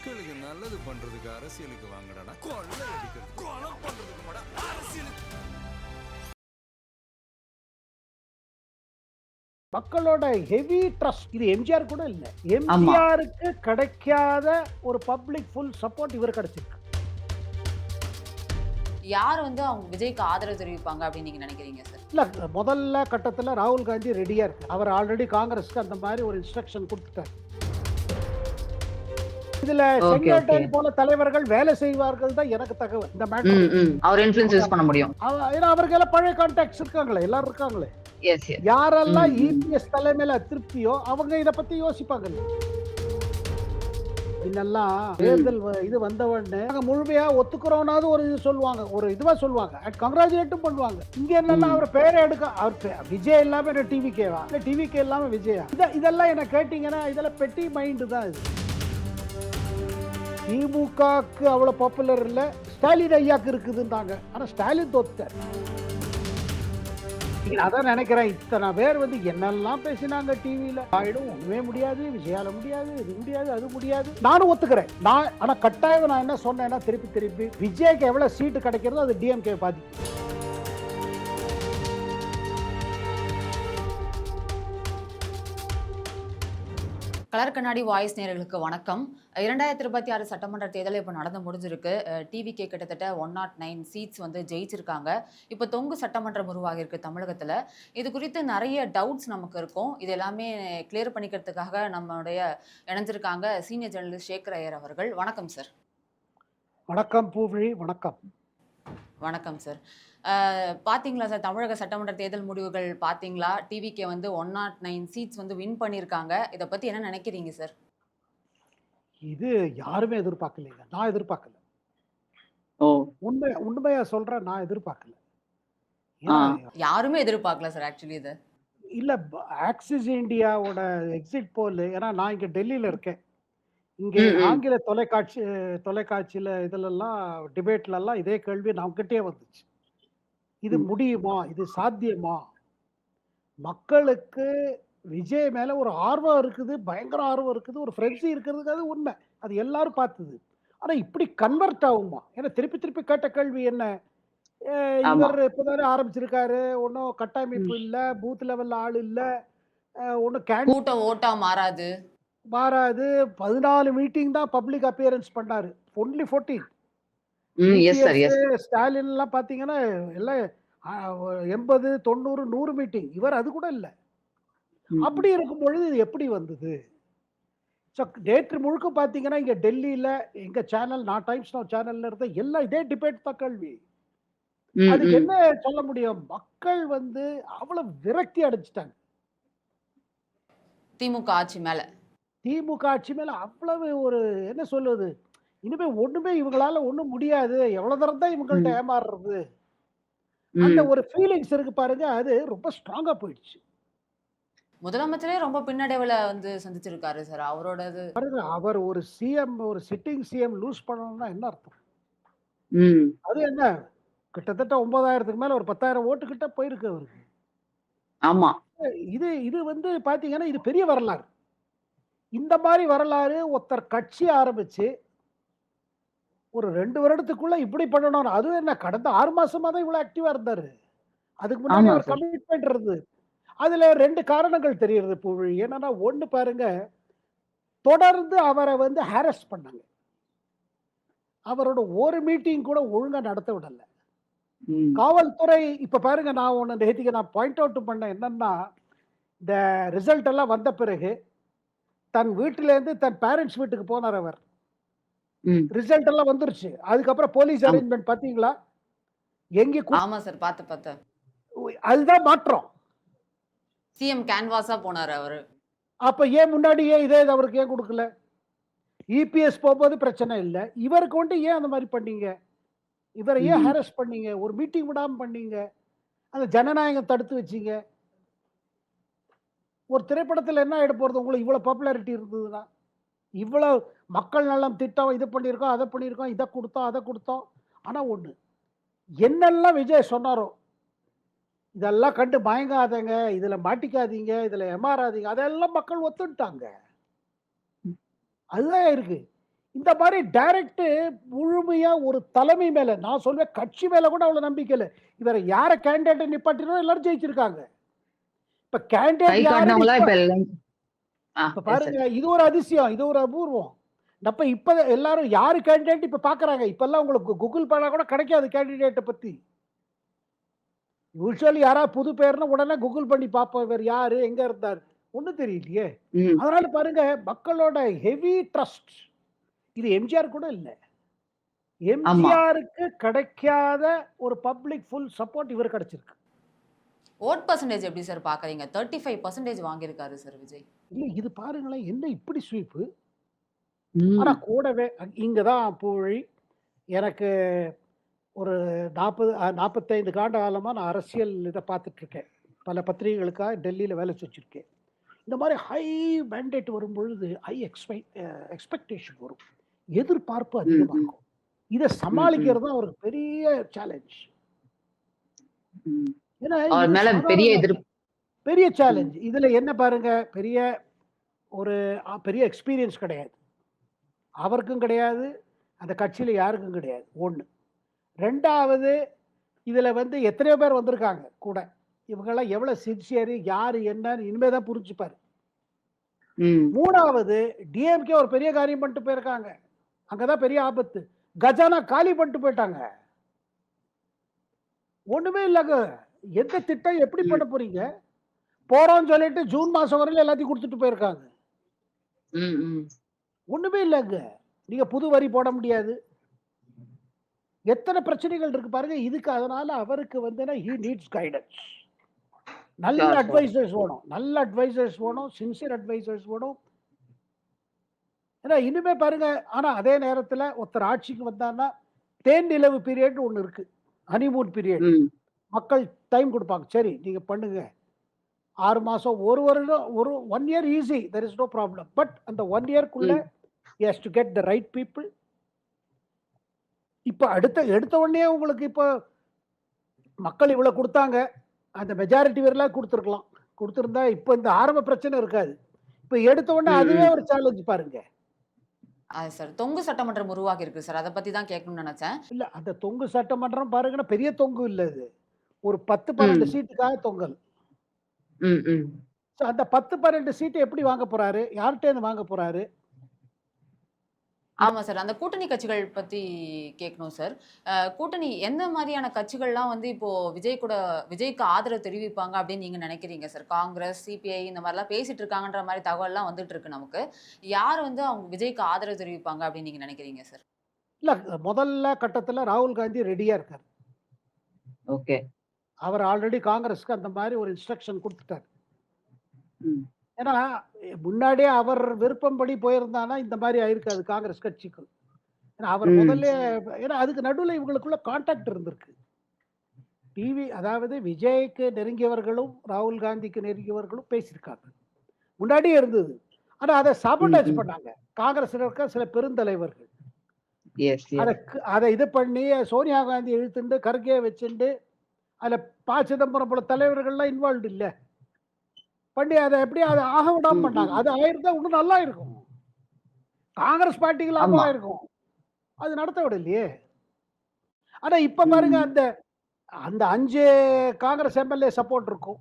மக்களுக்கு நல்லது பண்றதுக்கு அரசியலுக்கு வாங்கடா, கொள்ளை அடிக்கிறது கொலை பண்றதுக்கு மாடா அரசியலுக்கு. மக்களோட ஹெவி ட்ரஸ்ட் இது எம்ஜிஆர் கூட இல்ல. எம்ஜிஆருக்கு கிடைக்காத ஒரு பப்ளிக் ஃபுல் சப்போர்ட் இவர் கிடைச்சிருக்கு. யார் வந்து அவங்க விஜய்க்கு ஆதரவு தெரிவிப்பாங்க அப்படின்னு நீங்க நினைக்கிறீங்க சார்? இல்ல முதல்ல கட்டத்துல ராகுல் காந்தி ரெடியா இருக்கு. அவர் ஆல்ரெடி காங்கிரஸ்க்கு அந்த மாதிரி ஒரு இன்ஸ்ட்ரக்ஷன் கொடுத்துட்டார். இதுல செங்கோட்டையன் போல தலைவர்கள் வேலை செய்வார்கள் தான் எனக்கு தகவல். இந்த மேட்டர் அவர் இன்ஃப்ளூயன்ஸ் யூஸ் பண்ண முடியும். ஏன்னா அவருக்கு எல்லாம் பழைய கான்டாக்ட்ஸ் இருக்காங்களே, எல்லாரும் இருக்காங்களே. யாரெல்லாம் இபிஎஸ் தலைமையில திருப்தியோ அவங்க இத பத்தி யோசிப்பாங்க. இதெல்லாம் தேர்தல் இது வந்தவொடனே முழுமையா ஒத்துக்கிறோம்னாவது ஒரு இது சொல்லுவாங்க, ஒரு இதுவா சொல்லுவாங்க, கங்க்ராச்சுலேட்டும் பண்ணுவாங்க. இங்க என்னன்னா அவர் பேரை எடுக்க, அவர் விஜய் இல்லாம டிவிகேவா இல்ல டிவிகே இல்லாம விஜயா, இதெல்லாம் என்ன கேட்டீங்கன்னா இதெல்லாம் பெட்டி மைண்டு தான். இது திமுகக்கு அவ்வளவு பாப்புலர் இல்ல, ஸ்டாலின் ஐயாக்கு இருக்குதுன்றாங்க. ஆனா ஸ்டாலின் தோத்துட்டார். அதான் நினைக்கிறேன், இத்தனை பேர் வந்து என்னெல்லாம் பேசினாங்க டிவியில, ஆயிடும் ஒண்ணுமே முடியாது, விஜயால முடியாது, இது முடியாது, அது முடியாது. நானும் ஒத்துக்கிறேன். ஆனா கட்டாயம் நான் என்ன சொன்னேன்னா திருப்பி விஜய்க்கு எவ்வளவு சீட்டு கிடைக்கிறதோ அது டிஎம்கே பாதிக்கும். கலர் கண்ணாடி வாய்ஸ் நேயர்களுக்கு வணக்கம். 2026 சட்டமன்ற தேர்தல் இப்போ நடந்து முடிஞ்சிருக்கு. டிவிகே கிட்டத்தட்ட 109 சீட்ஸ் வந்து ஜெயிச்சிருக்காங்க. இப்போ தொங்கு சட்டமன்றம் உருவாகியிருக்கு தமிழகத்தில். இது குறித்து நிறைய டவுட்ஸ் நமக்கு இருக்கும். இது எல்லாமே கிளியர் பண்ணிக்கிறதுக்காக நம்மளுடைய இணைஞ்சிருக்காங்க சீனியர் ஜேர்னலிஸ்ட் சேகர் ஐயர் அவர்கள். வணக்கம் சார். வணக்கம் பூவிழி. வணக்கம். வணக்கம் சார். பார்த்தீங்களா சார், தமிழக சட்டமன்ற தேர்தல் முடிவுகள் பார்த்தீங்களா? டிவிகே வந்து 109 சீட்ஸ் வந்து வின் பண்ணியிருக்காங்க. இதை பற்றி என்ன நினைக்கிறீங்க சார்? இது யாருமே எதிர்பார்க்கலைங்க. நான் எதிர்பார்க்கல. உண்மையா சொல்றேன், நான் எதிர்பார்க்கல. யாருமே எதிர்பார்க்கல சார் ஆக்சுவலி. இது இல்ல ஆக்சிஸ் இந்தியாவோட எக்ஸிட் போல், ஏன்னா நான் இங்க டெல்லியில இருக்கேன். இங்கே ஆங்கில தொலைக்காட்சியில இதுலெல்லாம் டிபேட்ல எல்லாம் இதே கேள்வி நம்மகிட்டே வந்துச்சு. இது முடியுமா, இது சாத்தியமா? மக்களுக்கு விஜய் மேல ஒரு ஆர்வம் இருக்குது, பயங்கர ஆர்வம் இருக்குது, ஒரு ஃப்ரெண்ட்ஸி இருக்கிறதுக்கு அது உண்மை, அது எல்லாரும் பார்த்தது. ஆனா இப்படி கன்வெர்ட் ஆகுமா? ஏன்னா திருப்பி கேட்ட கேள்வி என்ன, இவர் இப்பதானே ஆரம்பிச்சிருக்காரு, ஒன்னும் கட்டமைப்பு இல்ல, பூத் லெவல்ல ஆள் இல்ல, ஒன்னும் கூட்டம் ஓட்டா மாறாது. 14 மீட்டிங் தான் பப்ளிக் அப்பியரன்ஸ் பண்ணாரு, ஒன்லி 14. ஸ்டாலின் எல்லாம் பாத்தீங்கன்னா எல்லாம் 80, 90, 100 மீட்டிங். இவர் அது கூட இல்ல. அப்படி இருக்கும் பொழுது இது எப்படி வந்தது? நேற்று முழுக்க பாத்தீங்கன்னா இங்க டெல்லியில எங்க சேனல், நான் டைம்ஸ் நவ் சேனல்ல இருந்த எல்லாம் இதே டிபேட் தான் கேள்வி. அதுக்கு என்ன சொல்ல முடியும்? மக்கள் வந்து அவ்வளவு விரக்தி அடைஞ்சிட்டாங்க திமுக ஆட்சி மேல. அவ்வளவு ஒரு என்ன சொல்லுவது, இனிமே ஒண்ணுமே இவங்களால ஒண்ணும் முடியாது, எவ்வளவு தரம் தான் இவங்கள்ட்ட ஏமாறுறது, அந்த ஒரு ஃபீலிங்ஸ் இருக்கு பாருங்க, அது ரொம்ப ஸ்ட்ராங்கா போயிடுச்சு. முதலமைச்சரே ரொம்ப பின்னடைவுல வந்து சந்திச்சிருக்காரு சார். அவரோடது பாருங்க, அவர் ஒரு சிஎம், ஒரு சிட்டிங் சிஎம் லூஸ் பண்ணணும்னா என்ன அர்த்தம்? அது என்ன, கிட்டத்தட்ட 9,000க்கு மேல ஒரு 10,000 ஓட்டு கிட்ட போயிருக்கு அவருக்கு. ஆமா, இது வந்து பாத்தீங்கன்னா இது பெரிய வரலாறு. இந்த மாதிரி வரலாறு ஒருத்தர் கட்சி ஆரம்பிச்சு ஒரு 2 வருடத்துக்குள்ள இப்படி பண்ணணும். அதுவும் என்ன, கடந்த 6 மாசமா தான் இவ்வளவு ஆக்டிவா இருந்தாரு. அதுக்கு முன்னாடி ஒரு கமிட்மெண்ட் இருந்தது. அதுல 2 காரணங்கள் தெரியுது பூவிழி. என்னன்னா, ஒண்ணு பாருங்க, தொடர்ந்து அவரை வந்து ஹாரஸ் பண்ணாங்க. அவரோட ஒரு மீட்டிங் கூட ஒழுங்கா நடத்த விடல காவல்துறை. இப்ப பாருங்க, நான் ஒண்ணு நேத்திக்கு நான் பாயிண்ட் அவுட் பண்ணேன். என்னன்னா, இந்த ரிசல்ட் எல்லாம் வந்த பிறகு தன் வீட்டுல இருந்து தன் பேரண்ட்ஸ் வீட்டுக்கு போனார் அவர். ரிசல்ட் எல்லாம் வந்துருச்சு. அதுக்கப்புறம் போலீஸ் அரேஞ்ச்மெண்ட் பாத்தீங்களா? எங்க? ஆமா சார், பார்த்தேன். அதுதான் மாற்றம். சிஎம் கேன்வாஸா போனாரு அவரு. அப்ப ஏன் முன்னாடியே இதே அவருக்கு ஏன் கொடுக்கல? இபிஎஸ் போகும்போது பிரச்சனை இல்லை, இவருக்கு வந்து ஏன் அந்த மாதிரி பண்ணீங்க? இவரை ஏன் ஹாரஸ் பண்ணீங்க? ஒரு மீட்டிங் விடாம பண்ணீங்க, அந்த ஜனநாயகம் தடுத்து வச்சீங்க. ஒரு திரைப்படத்துல என்ன ஆயிட போறது? உங்களுக்கு இவ்வளவு பாப்புலாரிட்டி இருந்ததுன்னா, இவ்வளவு மக்கள் நலம் திட்டம், இது பண்ணியிருக்கோம், அதை பண்ணியிருக்கோம், இதை கொடுத்தோம், அதை கொடுத்தோம். ஆனா ஒண்ணு, என்னெல்லாம் விஜய் சொன்னாரோ இதெல்லாம் கண்டு பயங்காதங்க, இதுல மாட்டிக்காதீங்க, இதுல ஏமாறாதீங்க, அதெல்லாம் மக்கள் ஒத்துட்டாங்க. அதுதான் இருக்கு. இந்த மாதிரி டைரக்ட் முழுமையா ஒரு தலைமை மேல, நான் சொல்வேன் கட்சி மேல கூட அவ்வளவு நம்பிக்கை இல்ல. இவரை யார கேண்டிடேட் நிப்பாட்டினோ எல்லாரும் ஜெயிச்சிருக்காங்க. இப்ப கை கேண்டிடேட் யாரு காட்டினவங்களா இப்ப எல்லாம் இப்ப பாருங்க, இது ஒரு அதிசயம், இது ஒரு அபூர்வம். இப்ப எல்லாரும் யாரு கேண்டிடேட் இப்ப பாக்குறாங்க. இப்ப எல்லாம் உங்களுக்கு கூகுள் பண்ணா கூட கிடைக்காது கேண்டிடேட்டை பத்தி. யூசுவலி யாராவது புது பேர்னா உடனே கூகுள் பண்ணி பார்ப்போம், இவர் யாரு, எங்க இருந்தாரு, ஒண்ணும் தெரியலையே. ம். அதனால பாருங்க, மக்களோட ஹெவி ட்ரஸ்ட் இது எம்ஜிஆர் கூட இல்ல. ஆமா. எம்ஜிஆருக்கு கிடைக்காத ஒரு பப்ளிக் ஃபுல் சப்போர்ட் இவர் கிடைச்சிருக்கு. ஓட் பர்சன்டேஜ் எப்படி சார் பாக்குறீங்க? 35% வாங்கியிருக்காரு சார் விஜய். இல்ல இது பாருங்களேன், என்ன இப்படி ஸ்வீப்பு. ம். ஆனா கூடவே இங்கதான் பூழி எனக்கு ஒரு 45 காண்ட காலமா நான் அரசியல் இதை பார்த்துட்டு இருக்கேன். பல பத்திரிகைகளுக்காக டெல்லியில வேலை செஞ்சிருக்கேன். இந்த மாதிரி ஹை மேண்டேட் வரும் பொழுது ஹை எக்ஸ்பெக்டேஷன் வரும், எதிர்பார்ப்பு ம். அதிகமா ம். இருக்கும். இதை ம். ம். சமாளிக்கிறது தான் அவருக்கு பெரிய சேலஞ்ச். ம். ஏன்னா அவர் இது மேல பெரிய சாதாரண பெரிய ம். சேலஞ்ச். இதுல என்ன பாருங்க, ஒரு பெரிய எக்ஸ்பீரியன்ஸ் கிடையாது, அவருக்கும் கிடையாது, அந்த கட்சியில யாருக்கும் கிடையாது. ஒண்ணு. ரெண்டாவது, இதுல எத்தனையோ பேர் வந்திருக்காங்க கூட. இவங்கெல்லாம் எவ்வளவு சின்சியர், யாரு என்னன்னு இனிமே தான் புரிஞ்சுப்பாரு. ம். மூணாவது, டிஎம்கே ஒரு பெரிய காரியம் பண்ணிட்டு போயிருக்காங்க. அங்கதான் பெரிய ஆபத்து. கஜானா காலி பண்ணிட்டு போயிட்டாங்க. ஒண்ணுமே இல்லங்க. எந்த திட்டம் எப்படி ம். பண்ண போறீங்க? போறோம்னு சொல்லிட்டு ஜூன் மாசம் வரையில எல்லாத்தையும் கொடுத்துட்டு போயிருக்காங்க. ம். ம். ஒண்ணுமே இல்லங்க. நீங்க புது வரி போட முடியாது. எத்தனை பிரச்சனைகள் இருக்கு பாருங்க. இதுக்கு அதனால அவருக்கு he needs guidance. நல்ல Sure, sure. அட்வைசர்ஸ் வேணும், நல்ல அட்வைசர்ஸ் வேணும், சின்சியர் அட்வைசர்ஸ் வேணும். ஏன்னா இனிமே பாருங்க, ஆனா அதே நேரத்துல ஒருத்தர் ஆட்சிக்கு வந்தான்னா தேன் நிலவு பீரியட் ஒண்ணு இருக்கு, ஹனிமூன் பீரியட். ம். மக்கள் டைம் கொடுப்பாங்க, சரி நீங்க பண்ணுங்க. 6 மாசம், ஒரு வருடம், ஒரு 1 year easy, there is no problem. But அந்த 1 yearக்குள்ள ம். he has to get the right people. இப்ப எடுத்த உடனே உங்களுக்கு இப்ப மக்கள் இவ்வளவு கொடுத்தாங்க, அந்த மெஜாரிட்டி வரலாம் கொடுத்துருக்கலாம். கொடுத்திருந்தா இப்ப இந்த ஆரம்ப பிரச்சனை இருக்காது. இப்ப எடுத்த உடனே ம். அதுவே ம். ஒரு சேலஞ்ச் பாருங்க. சார் தொங்கு சட்டமன்றம் உருவாகி இருக்கு சார். அதை பத்தி தான் கேட்கணும்னு நினைச்சேன். இல்ல அந்த தொங்கு சட்டமன்றம் பாருங்கன்னா பெரிய தொங்கு இல்ல இது. ஒரு 10-12 ம். சீட்டுக்காக தொங்கல். ம். ம். So, அந்த 10-12 சீட்டு எப்படி வாங்க போறாரு, யார்கிட்ட இருந்து வாங்க போறாரு? ஆமா சார். அந்த கூட்டணி கட்சிகள் பத்தி கேட்கணும் சார். கூட்டணி எந்த மாதிரியான கட்சிகள்லாம் இப்போ விஜய்க்கு ஆதரவு தெரிவிப்பாங்க அப்படின்னு நீங்க நினைக்கிறீங்க சார்? காங்கிரஸ், சிபிஐ இந்த மாதிரிலாம் பேசிட்டு இருக்காங்கன்ற மாதிரி தகவல்லாம் வந்துட்டு இருக்கு நமக்கு. யார் அவங்க விஜய்க்கு ஆதரவு தெரிவிப்பாங்க அப்படின்னு நீங்க நினைக்கிறீங்க சார்? இல்ல முதல்ல கட்டத்துல ராகுல் காந்தி ரெடியா இருக்காரு. ஓகே. அவர் ஆல்ரெடி காங்கிரஸ்க்கு அந்த மாதிரி ஒரு இன்ஸ்ட்ரக்ஷன் கொடுத்துட்டாரு. ம். ஏன்னா முன்னாடியே அவர் விருப்பம்படி போயிருந்தானா இந்த மாதிரி ஆயிருக்காது காங்கிரஸ் கட்சிக்கு. ஏன்னா அவர் ம். முதல்ல, ஏன்னா அதுக்கு நடுவில் இவங்களுக்குள்ள கான்டாக்ட் இருந்திருக்கு. அதாவது விஜய்க்கு நெருங்கியவர்களும் ராகுல் காந்திக்கு நெருங்கியவர்களும் பேசியிருக்காங்க, முன்னாடியே இருந்தது. ஆனா அதை ம். சாபோட்டேஜ் ம். பண்ணாங்க காங்கிரஸ்ல இருக்க சில பெருந்தலைவர்கள். எஸ். அதை எஸ். அதை இது பண்ணி சோனியா காந்தி இழுத்துண்டு கர்கே வச்சுண்டு அதுல ப சிதம்பரம் போல தலைவர்கள்லாம் இன்வால்வ் இல்ல பண்ணி அதை எப்படி அதை ஆக விடாம ம். பண்ணாங்க. ம். அது ஆயிருந்தா இன்னும் நல்லா இருக்கும், காங்கிரஸ் பார்ட்டிக்கு ஆமா. லாபமா இருக்கும். அது நடத்த விடலையே. ஆனா இப்ப பாருங்க, ம். அந்த அந்த 5 காங்கிரஸ் எம்எல்ஏ சப்போர்ட் இருக்கும்.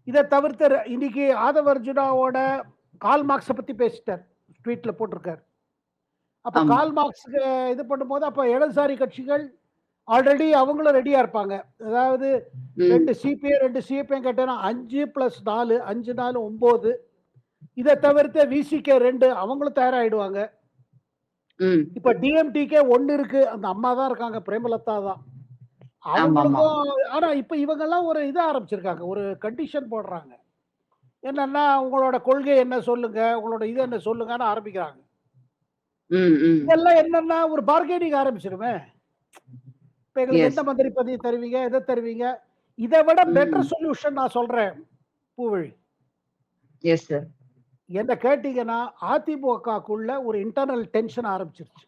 இதை தவிர்த்து இன்னைக்கு ஆதவ் அர்ஜுனாவோட கால் மார்க்ஸை பத்தி பேசிட்டார், ட்வீட்ல போட்டிருக்காரு. அப்ப ஆமா. கால் மார்க்ஸுக்கு இது பண்ணும்போது அப்ப இடதுசாரி கட்சிகள் ஆல்ரெடி அவங்களும் ரெடியா இருப்பாங்க. அதாவது ம். 2 சிபிஐ 2 சிபிஐ கேட்டேன்னா 5 + 4, 5 4 9. இதை தவிர்த்து விசிகே 2 அவங்களும் தயாராகிடுவாங்க. ம். இப்ப டிஎம்டிகே 1 இருக்கு, அந்த அம்மா தான் இருக்காங்க, பிரேமலதா தான். ஆமாமா. அவங்களுக்கும். ஆனா இப்ப இவங்கெல்லாம் ஒரு இது ஆரம்பிச்சிருக்காங்க, ஒரு கண்டிஷன் போடுறாங்க. என்னன்னா உங்களோட கொள்கை என்ன சொல்லுங்க, உங்களோட இது என்ன சொல்லுங்கன்னு ஆரம்பிக்கிறாங்க. ம். ம். இதெல்லாம் என்னன்னா ஒரு பார்கெனிங் ஆரம்பிச்சிருமே. இப்ப எங்களுக்கு எஸ். எந்த மந்திரி பதவி தருவீங்க, எதை தருவீங்க? இதை விட ம். பெட்டர் சொல்யூஷன் நான் சொல்றேன் பூவழி. Yes sir. என்ன கேட்டீங்கன்னா, அதிமுகக்குள்ள ஒரு இன்டர்னல் டென்ஷன் ஆரம்பிச்சிருச்சு.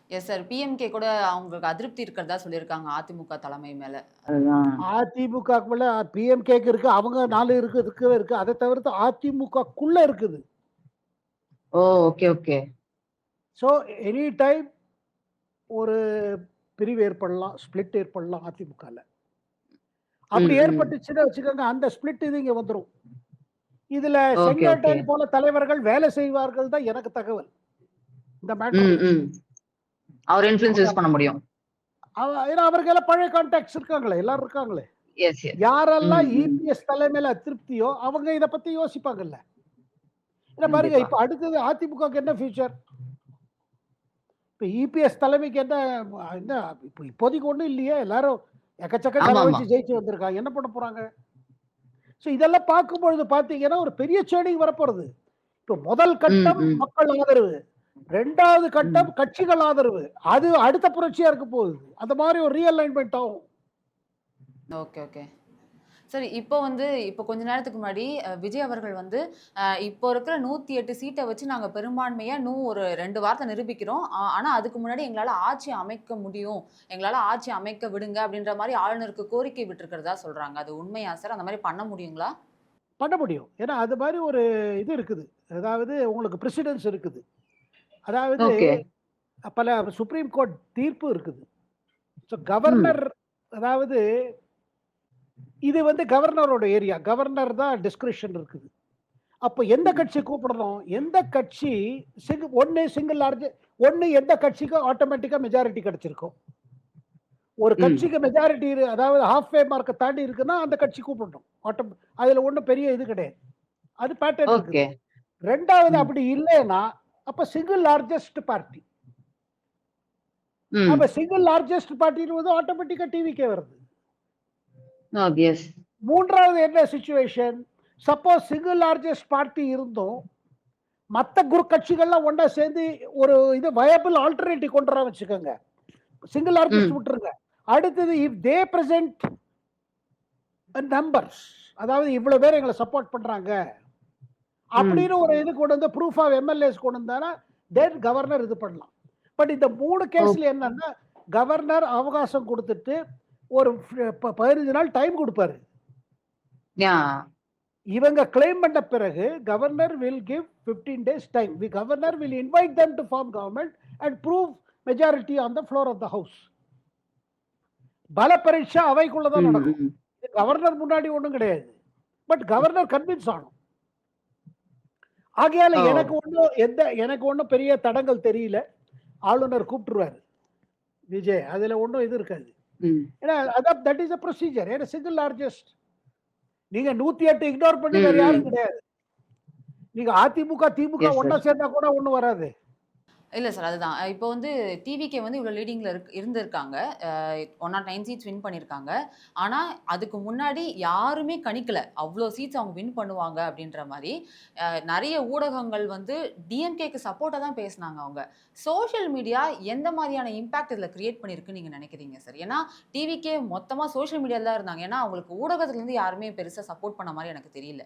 Yes sir. பிஎம்கே கூட அவங்களுக்கு அதிருப்தி இருக்கிறதா சொல்லியிருக்காங்க அதிமுக தலைமை மேல. அதுதான். அதிமுகக்குள்ள பிஎம்கேக்கு இருக்கு, அவங்க 4 இருக்கவே இருக்கு. அதை தவிர்த்து அதிமுகக்குள்ள இருக்குது. Oh! Okay. Okay. So any time ஒரு பிரிவு ஏற்படலாம், ஸ்பிளிட் ஏற்படலாம் அதிமுகல. அப்படி ம், ம். ஏற்பட்டுச்சுன்னு வச்சுக்கோங்க, அந்த ஸ்பிளிட் இது இங்க வந்துரும். இதுல ஓகே, ஓகே. செங்கோட்டையன் போல தலைவர்கள் வேலை செய்வார்கள் தான் எனக்கு தகவல். இந்த ம், மேட்டர்ல. ம். அவர் இன்ஃப்ளூயன்ஸ் யூஸ் பண்ண முடியும். ஏன்னா அவருக்கு எல்லாம் பழைய கான்டாக்ட்ஸ் இருக்காங்களே, எல்லாரும் இருக்காங்களே. Yes, yes. ம், யாரெல்லாம் ம். இபிஎஸ் தலைமையில அதிருப்தியோ அவங்க இத பத்தி யோசிப்பாங்கல்ல. ஏன்னா பாருங்க, கண்டிப்பா. இப்ப அடுத்தது அதிமுகவுக்கு என்ன ஃபியூச்சர்? இப்ப இபிஎஸ் தலைமைக்கு என்ன என்ன இப்ப இப்போதைக்கு ஒண்ணும் இல்லையே. எல்லாரும் எக்கச்சக்க ஆமா, ஆமா. செலவழிச்சு ஜெயிச்சு வந்திருக்காங்க. என்ன பண்ண போறாங்க? ஸோ இதெல்லாம் பார்க்கும்பொழுது பார்த்தீங்கன்னா, ஒரு பெரிய சேஞ்சிங் வரப்போறது. இப்போ முதல் ம், கட்டம் ம். மக்கள் ஆதரவு. 2வது ம். கட்டம் கட்சிகள் ஆதரவு. அது அடுத்த புரட்சியா இருக்க போகுது. அந்த மாதிரி ஒரு ரீஅலைன்மென்ட் ஆகும். Okay, okay. சரி, இப்போ கொஞ்ச நேரத்துக்கு முன்னாடி விஜய் அவர்கள் வந்து இப்போ இருக்கிற 108 சீட்டை வச்சு நாங்க பெரும்பான்மையா இன்னும் ஒரு 2 வாரத்தை நிரூபிக்கிறோம். ஆனா அதுக்கு முன்னாடி எங்களால ஆட்சி அமைக்க முடியும். எங்களால ஆட்சி அமைக்க விடுங்க அப்படின்ற மாதிரி ஆளுநருக்கு கோரிக்கை விட்டிருக்கிறதா சொல்றாங்க. அது உண்மையா சார்? அந்த மாதிரி பண்ண முடியுங்களா? பண்ண முடியும். ஏன்னா அது மாதிரி ஒரு இது இருக்குது. அதாவது உங்களுக்கு பிரசிடென்ஸ் இருக்குது. அதாவது ஓகே. பல சுப்ரீம் கோர்ட் தீர்ப்பு இருக்குது. ஸோ ம். கவர்னர், அதாவது இது வந்து கவர்னரோட ஏரியா. கவர்னர் தான் டிஸ்கிரிப்ஷன் இருக்குது. அப்போ எந்த ம். கட்சி கூப்பிடணும்? எந்த கட்சி சிங்கிள் லார்ஜ் எந்த கட்சிக்கும் ஆட்டோமேட்டிக்கா மெஜாரிட்டி கிடைச்சிருக்கும். ஒரு ம். கட்சிக்கு மெஜாரிட்டி அதாவது ஹாஃப் வே மார்க்கை தாண்டி இருக்குன்னா அந்த கட்சி கூப்பிடணும். அதுல ஒண்ணும் பெரிய இது கிடையாது. அது பேட்டர்ன் இருக்குது. ஓகே. 2வது ம். அப்படி இல்லைன்னா அப்ப சிங்கிள் லார்ஜஸ்ட் பார்ட்டி. ம். அப்ப சிங்கிள் லார்ஜஸ்ட் பார்ட்டின்னு வந்து ஆட்டோமேட்டிக்கா டிவிக்கே வருது. எஸ். 3வது என்ன situation? Suppose single largest party இருந்தும் மத்த கட்சிகள்லாம் ஒண்ணா சேர்ந்து ஒரு இது வயபிள் ஆல்டர்னேட்டிவ் கொண்டு வர வச்சுக்கோங்க. சிங்கிள் லார்ஜஸ்ட் ம். விட்டுருங்க. அடுத்தது இஃப் தே பிரசன்ட் நம்பர்ஸ், அதாவது இவ்வளவு பேர் எங்களை சப்போர்ட் பண்றாங்க ம். அப்படின்னு ஒரு இது கொண்டு வந்து ப்ரூஃப் ஆஃப் எம்எல்ஏஸ் கொண்டு வந்தானா தென் கவர்னர் இது பண்ணலாம். பட் இந்த 3 ஓ கேஸ்ல என்னன்னா, கவர்னர் அவகாசம் கொடுத்துட்டு ஒரு 15 நாள் டைம் கொடுப்பாரு. யா. இவங்க கிளைம் பண்ண பிறகு governor will give 15 days time. Governor will invite them to form government and prove majority on the floor of the house. பல பரீட்சை அவைக்குள்ள தான் ம், நடக்கும். ம். கவர்னர் முன்னாடி ஒண்ணும் கிடையாது. பட் கவர்னர் கன்வின்ஸ் ஆகணும். ஆகையால ஓ எனக்கு ஒண்ணும் பெரிய தடங்கள் தெரியல. ஆளுநர் கூப்பிட்டுருவாரு விஜய். அதுல ஒண்ணும் இது இருக்காது. ம். ஏன்னா அதான் தட் இஸ் a procedure. ஏன்னா சிங்கிள் லார்ஜஸ்ட். நீங்க 108 இக்னோர் பண்ணி ம், வேற ம். யாரும் கிடையாது. நீங்க அதிமுக திமுக எஸ் ஒண்ணா சார். சேர்ந்தா கூட ஒண்ணும் வராது. இல்ல சார். அதுதான். இப்போ டிவிகே இவ்வளோ லீடிங்ல இருந்திருக்காங்க. 109 சீட்ஸ் வின் பண்ணியிருக்காங்க. ஆனா, அதுக்கு முன்னாடி யாருமே கணிக்கல. அவ்ளோ சீட்ஸ் அவங்க வின் பண்ணுவாங்க அப்படின்ற மாரி. நெறைய ஊடகங்கள் டிஎம்கேக்கு சப்போர்ட்டா தான் பேசுனாங்க அவங்க. சோஷியல் மீடியா எந்த மாதிரியான இம்பாக்ட் இதுல கிரியேட் பண்ணியிருக்குன்னு நீங்க நினைக்கிறீங்க சார்? ஏன்னா, டிவிகே மொத்தமா சோஷியல் மீடியால தான் இருந்தாங்க. ஏன்னா, அவங்களுக்கு ஊடகத்திலருந்து யாருமே பெருசா சப்போர்ட் பண்ண மாரி எனக்கு தெரியல.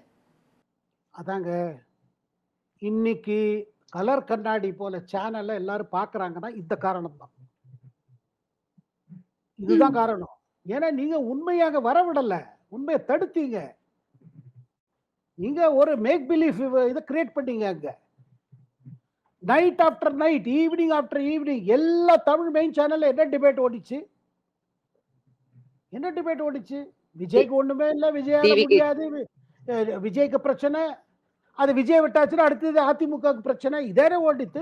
அதாங்க இன்னைக்கு கலர் கண்ணாடி போல சேனல்ல எல்லாரும் பாக்குறாங்கன்னா இந்த காரணம் தான். இதுதான் ம். காரணம். ஏன்னா நீங்க உண்மையாக வரவிடல. உண்மையை தடுத்தீங்க. நீங்க ஒரு மேக் பிலீஃப் இதை கிரியேட் பண்ணீங்க. அங்க night after night, evening after evening எல்லா தமிழ் மெயின் சேனல்ல என்ன டிபேட் ஓடிச்சு? என்ன டிபேட் ஓடிச்சு? விஜய்க்கு ஒண்ணுமே இல்ல, விஜயால டிவிக்கு முடியாது, விஜய்க்கு பிரச்சனை. அது விஜய் விட்டாச்சுன்னா அடுத்தது அதிமுகவுக்கு பிரச்சனை. இதே ஓடித்து.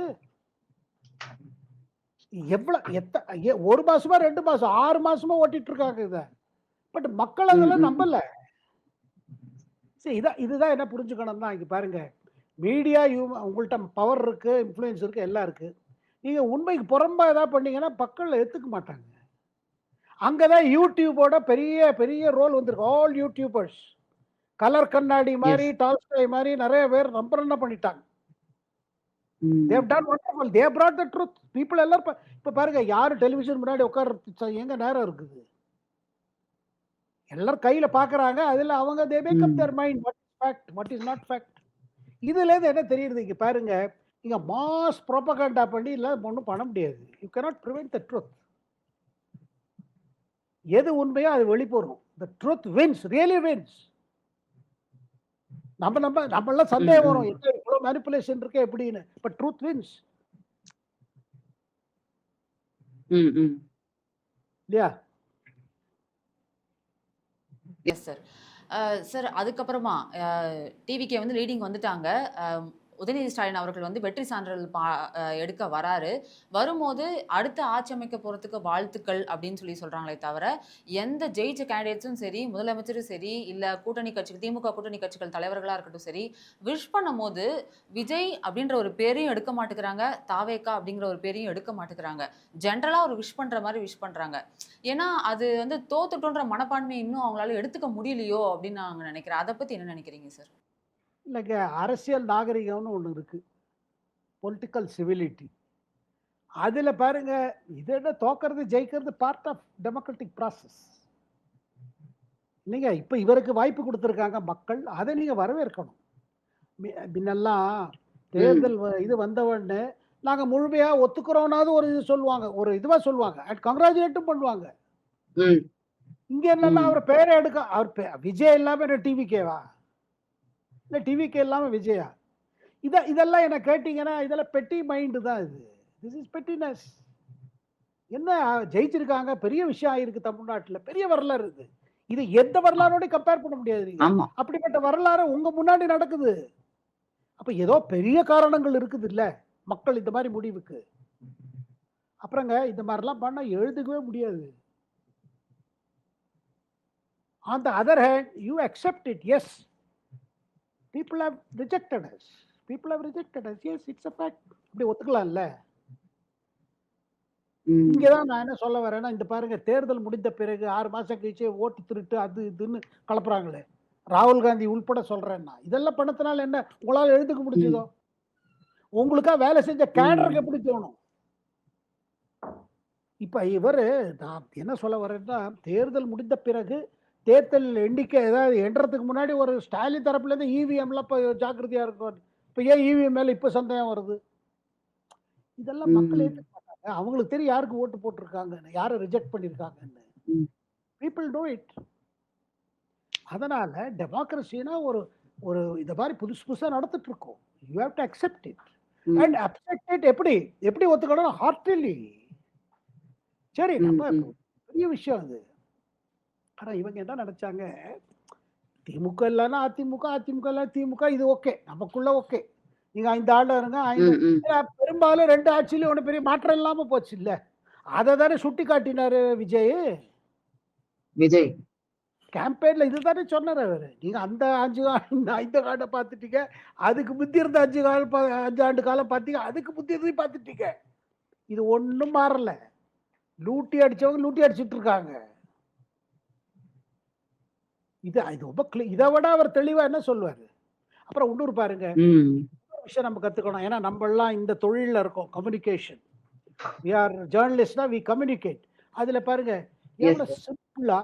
எவ்வளவு 1 மாசமா 2 மாசம் 6 மாசமா ஓட்டிட்டு இருக்காங்க இத. பட் மக்கள் ம், அதெல்லாம் ம். நம்பல. சரி, இதுதான் என்ன புரிஞ்சுக்கணும் தான். இங்க பாருங்க, மீடியா உங்கள்ட்ட பவர் இருக்கு, இன்ஃப்ளூயன்ஸ் இருக்கு, எல்லாம் இருக்கு. நீங்க உண்மைக்கு புறம்பா ஏதாவது பண்ணீங்கன்னா மக்கள் ஏத்துக்க மாட்டாங்க. அங்கதான் யூடியூபோட பெரிய பெரிய ரோல் வந்திருக்கு. ஆல் யூடியூபர்ஸ் கலர் கண்ணாடி மாதிரி, எஸ். டால்ஸ்டாய் மாதிரி நிறைய பேர் என்ன பண்ணிட்டாங்க. they have ம். done wonderful. they have brought the truth. people எல்லாரும் இப்ப பாருங்க, யாரு டெலிவிஷன் முன்னாடி உட்கார எங்க நேரம் இருக்குது? எல்லாரும் கையில பாக்குறாங்க. அதுல அவங்க they make up ம். their mind what is fact, what is not fact. இதுல இருந்து என்ன தெரியுது? இங்க பாருங்க, நீங்க மாஸ் ப்ரோபகண்டா பண்ணி இல்ல ஒண்ணும் பண்ண முடியாது. you cannot prevent the truth. எது உண்மையோ அது வெளிப்படும். the truth wins, really wins. நம்மளாம் ம், சந்தேகம் ம். வரும், என்ன இவ்வளவு மேனிபுலேஷன் இருக்கே எப்படின்னு. But truth wins. ம், ம். இல்லையா? Yes sir. சார் அதுக்கப்புறமா டிவிகே வந்து லீடிங் வந்துட்டாங்க. அ உதயநிதி ஸ்டாலின் அவர்கள் வந்து வெற்றி சான்றிதழ் எடுக்க வராரு. வரும்போது அடுத்த ஆட்சி அமைக்க போறதுக்கு வாழ்த்துக்கள் அப்படின்னு சொல்றாங்களே தவிர, எந்த ஜெயிச்ச கேண்டிடேட்ஸும் சரி, முதலமைச்சரும் சரி, இல்ல கூட்டணி கட்சிகள் திமுக கூட்டணி கட்சிகள் தலைவர்களா இருக்கட்டும் சரி, விஷ் பண்ணும்போது விஜய் அப்படின்ற ஒரு பேரையும் எடுக்க மாட்டேங்கிறாங்க. தாவேகா அப்படிங்கிற ஒரு பேரையும் எடுக்க மாட்டேங்கிறாங்க. ஜென்ரலா ஒரு விஷ் பண்ற மாரி விஷ் பண்றாங்க. ஏன்னா, அது வந்து தோத்துட்டோன்ற மனப்பான்மைய இன்னும் அவங்களால எடுத்துக்க முடியலையோ அப்படின்னு நான் நினைக்கிறேன். அத பத்தி என்ன நினைக்கிறீங்க சார்? இல்லைங்க, அரசியல் நாகரிகம்னு ஒண்ணு இருக்கு. Political civility. அதுல பாருங்க, இது என்ன தோக்கறது, ஜெயிக்கிறது பார்ட் ஆஃப் டெமோக்ராட்டிக் ப்ராசஸ். இல்லைங்க, இப்ப இவருக்கு வாய்ப்பு குடுத்திருக்காங்க மக்கள். அத நீங்க வரவேற்கணும். முன்னெல்லாம் ம். தேர்தல் இது வந்த உடனே, நாங்க முழுமையா ஒத்துக்கிறோம்னாவது ஒரு இது சொல்லுவாங்க. ஒரு இதுவா சொல்லுவாங்க. கங்கிராச்சுலேட்டும் பண்ணுவாங்க. ம். இங்க என்னன்னா ம். அவர் பேரே எடுக்க அவர் விஜய் இல்லாம என்ன டிவிகேவா? இல்ல டிவிகே இல்லாம விஜயா? இதெல்லாம் என்ன கேட்டீங்கன்னா, இதெல்லாம் பெட்டி மைண்ட் தான் இது. This is pettiness. என்ன ஜெயிச்சிருக்காங்க, பெரிய விஷயம் ஆயிருக்கு தமிழ்நாட்டுல. பெரிய வரலாறு இது. இது எந்த வரலாறோடயும் கம்பேர் பண்ண முடியாது நீங்க. ஆமா. அப்படிப்பட்ட வரலாறு உங்க முன்னாடி நடக்குது. அப்ப ஏதோ பெரிய காரணங்கள் இருக்குதுல்ல, மக்கள் இந்த மாரி முடிவுக்கு. அப்புறங்க இந்த மாரிலாம் பண்ணா எழுதுக்கவே முடியாது. On the other hand, you accept it. Yes, people have rejected us. People have rejected us. Yes, it's a fact. இப்படி ஒத்துக்கலாம்ல. ம். இங்க தான் நான் என்ன சொல்ல வரேன்னா, இந்த பாருங்க, தேர்தல் முடிந்த பிறகு 6 மாசம் கழிச்சு ஓட்டு திருட்டு அது இதுன்னு கலப்புறாங்களே. ராகுல் காந்தி உள்பட சொல்றேன் நான். இதெல்லாம் பண்ணதுனால என்ன உங்களால எழுதுக்க முடிஞ்சதோ? ம். உங்களுக்கா வேலை செஞ்ச கேடருக்கு ம். எப்படி தோணும்? இப்ப இவரு, நான் என்ன சொல்ல வரேன்னா, தேர்தல் முடிந்த பிறகு தேர்தல் எண்ணிக்கை ஏதாவது எண்றதுக்கு முன்னாடி ஒரு ஸ்டாலின் தரப்புல இருந்து இவிஎம்லாம் இப்ப ஜாக்கிரதையா இருக்கும். இப்ப ஏன் இவிஎம் மேல இப்ப சந்தேகம் வருது? இதெல்லாம் மக்கள் ம். ஏத்துக்க மாட்டாங்க. அவங்களுக்கு தெரியும் யாருக்கு ஓட்டு போட்டிருக்காங்கன்னு, யார ரிஜெக்ட் பண்ணியிருக்காங்கன்னு. ம். People do it. அதனால டெமோக்ரஸினா ஒரு ஒரு இந்த மாதிரி புதுசு புதுசா நடந்துட்டு இருக்கோம். You have to accept it. And ம். அக்செப்ட் இட் எப்படி எப்படி ஒத்துக்கணும்? ஹார்ட்லி. சரி, ம். நம்ம ம். பெரிய விஷயம் அது. ஆனா இவங்க என்ன நினைச்சாங்க, திமுக இல்லைன்னா அதிமுக, அதிமுக இல்ல திமுக, இது ஓகே, நமக்குள்ள ஓகே. நீங்க 5 ஆண்டு இருங்க, 5 ம். ம். பெரும்பாலும் 2 ஆட்சியிலும் ஒன்றும் பெரிய மாற்றம் இல்லாம போச்சு இல்ல. அதை தானே சுட்டி காட்டினாரு விஜய். விஜய். கேம்பெயின்ல இதுதானே சொன்னாரு அவரு. நீங்க அந்த 5 ஆண்ட பார்த்துட்டீங்க. அதுக்கு முந்தி இருந்த 5 ஆண்டு காலம் பார்த்தீங்க. அதுக்கு முந்தி இருந்ததையும் பார்த்துட்டீங்க. இது ஒண்ணும் மாறல. லூட்டி அடிச்சவங்க லூட்டி அடிச்சிட்டு இருக்காங்க. இது இது ரொம்ப இதை விட அவர் தெளிவா என்ன சொல்லுவாரு? அப்புறம் இன்னொரு பாருங்க, ம். ஒரு விஷயம் நம்ம கத்துக்கணும். ஏன்னா நம்ம எல்லாம் இந்த தொழில்ல இருக்கோம். கம்யூனிகேஷன். வி ஆர் ஜேர்னலிஸ்ட்னா வி கம்யூனிகேட். அதுல பாருங்க, எஸ் எவ்வளவு சார். சிம்பிளா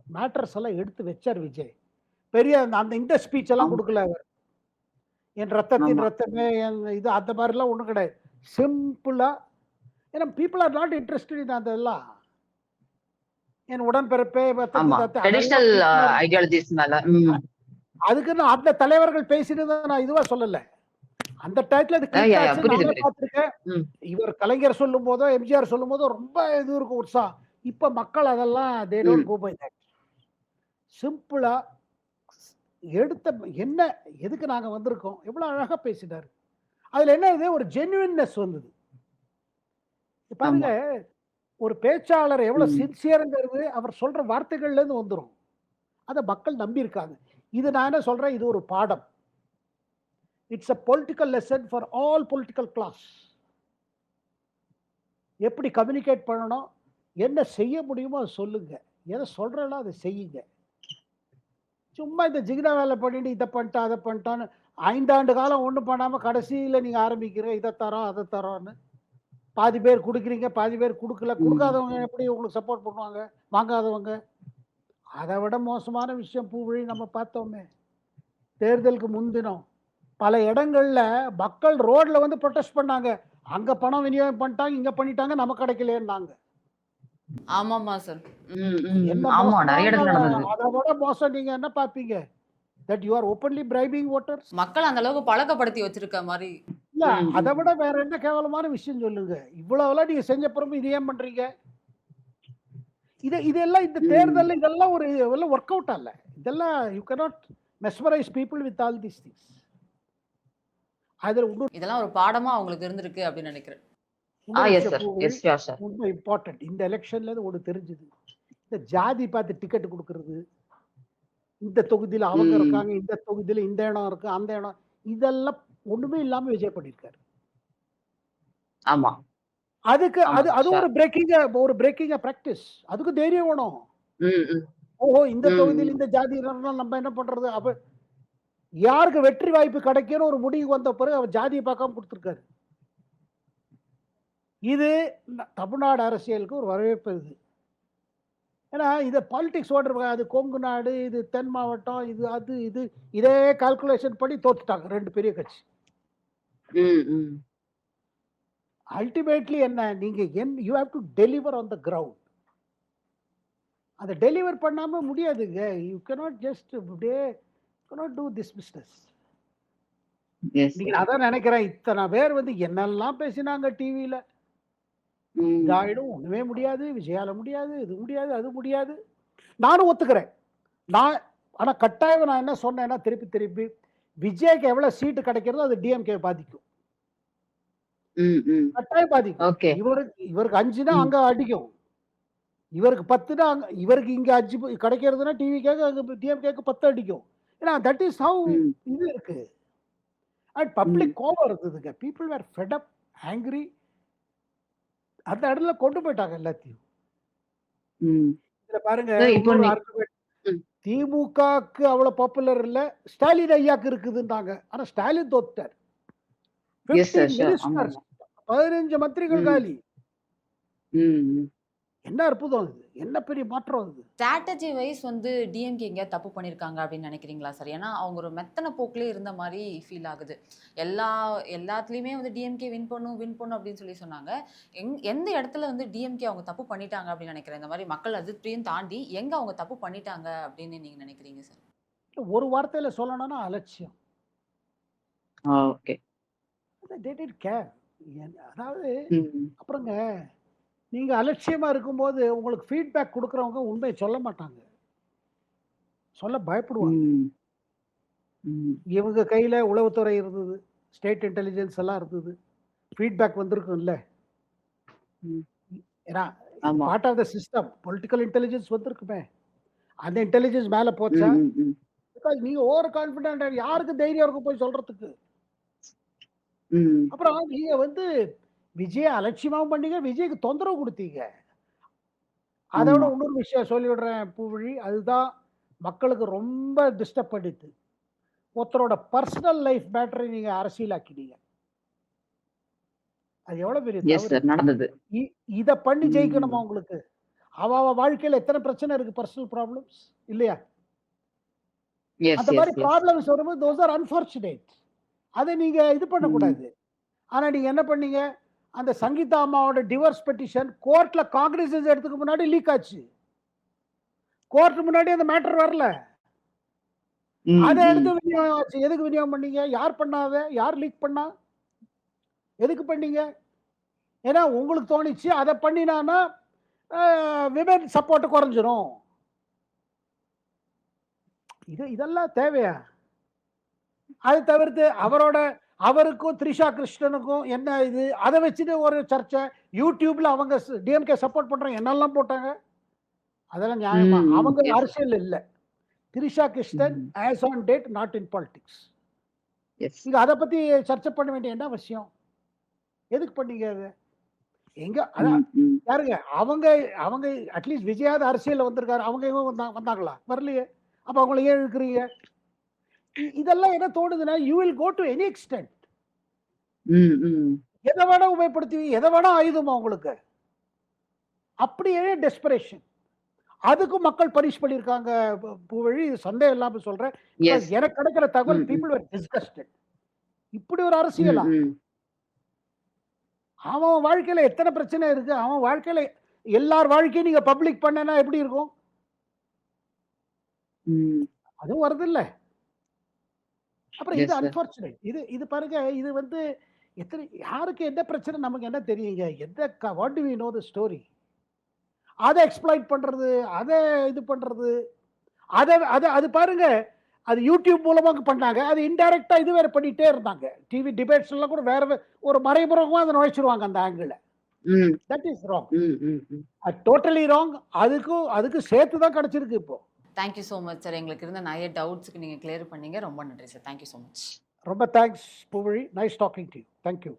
மேட்டர்ஸ் எல்லாம் எடுத்து வச்சார் விஜய். பெரிய அந்த இந்த ஸ்பீச் எல்லாம் ஆமா. கொடுக்கல அவர். என் ரத்தத்தின் ஆமா. ரத்தமே, என் இது அந்த மாதிரிலாம் ஒண்ணும் கிடையாது. சிம்பிளா. ஏன்னா people are not interested in அதெல்லாம். என் உடன்பிறப்பே ரத்தத்தின் ஆமா. ரத்தம் அதெல்லாம் ட்ரெடிஷனல் பேசினாரு. ஐடியாலஜிஸ் மேல. ம். அதுக்குன்னு அந்த தலைவர்கள் பேசினதை நான் இதுவா சொல்லல. அந்த டயத்துல அது கிளிக் யா, யா. ஆச்சு. புரியுது, நானே புரியுது. பார்த்திருக்கேன். ம். இவர் கலைஞர் சொல்லும் போதோ, எம்ஜிஆர் சொல்லும் போதோ ரொம்ப இது இருக்கும் உற்சாகம். இப்ப மக்கள் அதெல்லாம் தே ம். Don't go by that. சிம்பிளா எடுத்த என்ன, எதுக்கு நாங்க வந்திருக்கோம், எவ்வளவு அழகா பேசினாரு. அதுல என்ன இது ஒரு ஜெனுவின்னஸ் வந்தது. பாருங்க, ஆமா. ஒரு பேச்சாளர் எவ்வளவு ம். சின்சியர்ங்கிறது அவர் சொல்ற வார்த்தைகள்ல இருந்து வந்துரும். அத மக்கள் நம்பி இருக்காங்க. இது நான் என்ன சொல்றேன், இது ஒரு பாடம். It's a political lesson for all political class. எப்படி கம்யூனிகேட் பண்ணணும், என்ன செய்ய முடியுமோ அதை சொல்லுங்க. எதை சொல்றேனோ அதை செய்யுங்க. சும்மா இந்த ஜிகினா வேலை பண்ணிட்டு இதை பண்ணிட்டா அதை பண்ணிட்டான்னு 5 ஆண்டு காலம் ஒண்ணும் பண்ணாம கடைசியில நீங்க ஆரம்பிக்கிறீங்க இதை தரோம் அதை தரோம்னு. பாதி பேர் குடுக்குறீங்க, பாதி பேர் குடுக்கல. ம். குடுக்காதவங்க எப்படி உங்களுக்கு சப்போர்ட் பண்ணுவாங்க? வாங்காதவங்க. அதை விட மோசமான விஷயம் பூவிழி நம்ம பார்த்தோமே. தேர்தலுக்கு முன்தினம் பல இடங்கள்ல மக்கள் ரோட்ல வந்து ப்ரொடெஸ்ட் பண்ணாங்க. அங்க பணம் விநியோகம் பண்ணிட்டாங்க, இங்க பண்ணிட்டாங்க, நமக்கு கிடைக்கலன்னாங்க. ஆமாமா சார். ம். ம். என்ன ஆமா. நெறைய மோசமான, இடத்துல நடந்தது. அதை விட மோசம் நீங்க என்ன பார்ப்பீங்க? That you are openly bribing voters. மக்கள் அந்த அளவுக்கு பழக்கப்படுத்தி வச்சிருக்க மாரி. இல்ல ம், அதை ம், விட வேற என்ன கேவலமான விஷயம் சொல்லுங்க. இவ்வளவுலாம் நீங்க செஞ்ச பிறகு இது ஏன் பண்றீங்க? இதெல்லாம் இந்த ம். தேர்தல்ல இதெல்லாம் இதெல்லாம் ஒர்க் அவுட் ஆகல. இதெல்லாம் you cannot mesmerize people with all these things. அதுல இன்னொரு இதெல்லாம் ஒரு பாடமா அவங்களுக்கு இருந்திருக்கு அப்படின்னு நினைக்கிறேன். இன்னொரு எஸ் விஷயம் சார். பூவழி, எஸ், ஷூர் சார். ரொம்ப இம்பார்ட்டன்ட். இந்த எலெக்ஷன்ல இருந்து ஒண்ணு தெரிஞ்சுது. இந்த ஜாதி பார்த்து டிக்கெட் கொடுக்கறது, இந்த தொகுதியில அவங்க ம். இருக்காங்க, இந்த தொகுதியில இந்த இடம் இருக்கு, அந்த இடம், இதெல்லாம் ஒண்ணுமே இல்லாம விஜய் பண்ணியிருக்காரு. ஆமா. அதுக்கு ஆமா அது சார். அது ஷூர். ஒரு பிரேக்கிங் பிராக்டிஸ். அதுக்கு தைரியம் வேணும். ம், ம், ஓஹோ, இந்த ம், தொகுதியில் ம். இந்த ஜாதி நம்ம என்ன பண்றது? அப்ப யாருக்கு வெற்றி வாய்ப்பு கிடைக்கும்னு ஒரு முடிவு வந்த பிறகு அவர் ஜாதியை பார்க்காம கொடுத்துருக்காரு. இது தமிழ்நாடு அரசியலுக்கு ஒரு வரவேற்பு இது. ஏன்னா இதை பாலிடிக்ஸ் ஓடுற, அது கொங்கு நாடு, இது தென் மாவட்டம், இது அது இது, இதே கால்குலேஷன் பண்ணி தோத்துட்டாங்க ரெண்டு பெரிய கட்சி. ம், ம். அல்டிமேட்லி என்ன, நீங்க you have to deliver on the ground. அதை டெலிவர் பண்ணாம முடியாதுங்க. யூ cannot ஜஸ்ட் அப்படியே cannot do this business. Yes நீங்க சார். அதான் நினைக்கிறேன், இத்தனை பேர் வந்து என்னெல்லாம் பேசினாங்க டிவியில. ம். இதாயிடும், ஒண்ணுமே முடியாது, விஜயால முடியாது, இது முடியாது, அது முடியாது. நானும் ஒத்துக்கிறேன். நான் ஆனா கட்டாயம் நான் என்ன சொன்னேன்னா, திருப்பி திருப்பி விஜய்க்கு எவ்வளவு சீட்டு கிடைக்கிறதோ அது டிஎம்கே பாதிக்கும். ம், ம். கட்டாயம் பாதிக்கும். ஓகே. இவருக்கு 5னா ம். அங்க அடிக்கும். இவருக்கு 10னா இவருக்கு இங்க 5 கிடைக்கிறதுனா டிவிகேக்கு அங்க டிஎம்கேக்கு 10 அடிக்கும். ஏன்னா தட் இஸ் ஹவ் ம், இது இருக்கு. அண்ட் ம், பப்ளிக் கோபம் இருந்ததுங்க. People were fed up, angry. அந்த இடத்துல கொண்டு போயிட்டாங்க எல்லாத்தையும். ம். இதுல பாருங்க, சார் இப்போ இன்னொரு நீ ஆர்குமெண்ட். ம். திமுகக்கு அவ்வளவு பாப்புலர் இல்ல, ஸ்டாலின் ஐயாக்கு இருக்குதுன்றாங்க. ஆனா ஸ்டாலின் தோத்துட்டார். Yes sir. 15 ஷூர். மினிஸ்டர்ஸ், ஆமாமா. 15 மந்திரிகள் ம், காலி. ம், ம். என்ன அற்புதம் இது! என்ன பெரிய மாற்றம் இது! ஸ்ட்ராட்டஜி வைஸ் வந்து டிஎம்கே எங்கேயாவது தப்பு பண்ணியிருக்காங்க அப்படின்னு நினைக்கிறீங்களா சார்? ஏன்னா அவங்க ஒரு மெத்தன போக்கிலே இருந்த மாதிரி ஃபீல் ஆகுது. எல்லாத்துலேயுமே வந்து டிஎம்கே வின் பண்ணும் அப்படின்னு சொன்னாங்க. எந்த இடத்துல வந்து டிஎம்கே அவங்க தப்பு பண்ணிட்டாங்க அப்படின்னு நினைக்கிறேன்? இந்த மாதிரி மக்கள் அதிருப்தியும் தாண்டி எங்க அவங்க தப்பு பண்ணிட்டாங்க அப்படின்னு நீங்க நினைக்கிறீங்க சார்? ஒரு வார்த்தையில சொல்லணும்னா அலட்சியம். ஓகே. they didn't care. அதாவது ம், அப்புறங்க, நீங்க அலட்சியமா இருக்கும்போது உங்களுக்கு ஃபீட்பேக் கொடுக்குறவங்க உண்மையை சொல்ல மாட்டாங்க. சொல்ல பயப்படுவாங்க. ம், ம். இவங்க கையில உளவுத்துறை இருந்தது, ஸ்டேட் இன்டெலிஜென்ஸ் எல்லாம் இருந்தது. ஃபீட்பேக் வந்திருக்கும்ல. ம். ஏன்னா ஆமா. Part of the system. Political intelligence வந்திருக்குமே. அந்த இன்டெலிஜென்ஸ் மேல ம், போச்சா? ம், ம். பிகாஸ் நீங்க ஓவர் கான்ஃபிடென்ட், யாருக்கு தைரியம் இருக்கும் போய் சொல்றதுக்கு? ம், அப்புறம் நீங்க வந்து விஜய் அலட்சியமாவும் பண்ணீங்க, விஜய்க்கு தொந்தரவு கொடுத்தீங்க. அதோட ஆமா. இன்னொரு விஷயம் சொல்லிவிடுறேன் பூவழி. அதுதான் மக்களுக்கு ரொம்ப டிஸ்டர்ப் பண்ணிட்டு. ஒருத்தரோட பர்சனல் லைஃப் மேட்டரை நீங்க அரசியலாக்கினீங்க. அது எவ்வளவு பெரிய எஸ் தவறு! சார். நடந்தது. இ- இத பண்ணி ஜெயிக்கணுமா ம். உங்களுக்கு? அவ வாழ்க்கையில எத்தனை பிரச்சனை இருக்கு, பர்சனல் ப்ராப்ளம்ஸ் இல்லையா? எஸ், அந்த மாதிரி எஸ், எஸ். ப்ராப்ளம்ஸ் வரும்போது those are unfortunate. அதை நீங்க இது ம். பண்ணக்கூடாது. ஆனா நீங்க என்ன பண்ணீங்க? அந்த சங்கீதா அம்மாவோட டிவோர்ஸ் பெட்டிஷன் கோர்ட்ல காங்கிரஸ் எடுத்துக்கு முன்னாடி லீக் ஆச்சு. கோர்ட் முன்னாடி அந்த மேட்டர் வரல. ம், அதை ம். எடுத்து விநியோகம் ஆச்சு. எதுக்கு விநியோகம் பண்ணீங்க? யார் பண்ணாத? யார் லீக் பண்ணா? எதுக்கு பண்ணீங்க? ஏன்னா உங்களுக்கு தோணிச்சு அதை பண்ணினானா விமன் சப்போர்ட் குறைஞ்சிரும். இதெல்லாம் தேவையா? அது தவிர்த்து அவருக்கும் த்ரிஷா கிருஷ்ணனுக்கும் என்ன இது, அதை வச்சுட்டு ஒரு சர்ச்சை. யூடியூப்ல அவங்க டிஎம்கே சப்போர்ட் பண்றாங்க, என்னெல்லாம் போட்டாங்க. அதெல்லாம் நியாயமா? ம், ம். அவங்க எஸ். அரசியல் இல்ல. த்ரிஷா கிருஷ்ணன் ம். As on date not in politics. Yes. நீங்க அதை பத்தி சர்ச்சை பண்ண வேண்டிய என்ன அவசியம்? எதுக்கு பண்ணீங்க அது? எங்க அதான் ம், ம். யாருங்க அவங்க அவங்க அட்லீஸ்ட் விஜயாவது அரசியல்ல வந்திருக்காரு. அவங்க இவங்க வந்தாங்களா? வரலையே. அப்ப அவங்களை ஏன் இழுக்கிறீங்க? இதெல்லாம் என்ன தோணுதுன்னா, you will go to any extent. ம், ம். எதை வேணா உபயோகப்படுத்துவீங்க, எதை வேணா ஆயுதமா உங்களுக்கு. அப்படியே டெஸ்பரேஷன். அதுக்கும் மக்கள் பனிஷ் பண்ணியிருக்காங்க. பூவழி, சந்தேகம் இல்லாம சொல்றேன். Because yes. எனக்கு கிடைக்கிற தகவல், ம், ம். People were disgusted. இப்படி ஒரு ம், அரசியலா? ம். அவன் வாழ்க்கையில எத்தனை பிரச்சனை இருக்கு. அவன் வாழ்க்கையில எல்லார் வாழ்க்கையும் நீங்க பப்ளிக் பண்ணனா எப்படி இருக்கும்? ம். அதுவும் வருது இல்ல. அப்புறம் இது எஸ் சார். அன்பார்ச்சுனேட். இது இது பாருங்க, இது வந்து எத்தனை யாருக்கு என்ன பிரச்சனை நமக்கு என்ன தெரியுங்க? What do we know the story? அத எக்ஸ்ப்ளாய்ட் பண்றது, அத இது பண்றது, அத அத அது பாருங்க, அது யூடியூப் மூலமா பண்ணாங்க. அது இன்டைரக்ட்டா இது வேற பண்ணிட்டே இருந்தாங்க. டிவி டிபேட்ஸ்லாம் கூட ஒரு மறைமுகமா அத நுழைச்சிருவாங்க அந்த ஆங்கிள்ல. ம். That is wrong. Hmm. Hmm. Hmm. Totally wrong. அதுக்கு சேர்த்து தான் கிடைச்சிருக்கு இப்போ. Thank you so much sir. எங்களுக்கு இருந்த நிறைய டவுட்ஸ்க்கு நீங்க கிளியர் பண்ணீங்க. ரொம்ப நன்றி sir. Thank you so much. ரொம்ப thanks Pugazhi. Nice talking to you. Thank you.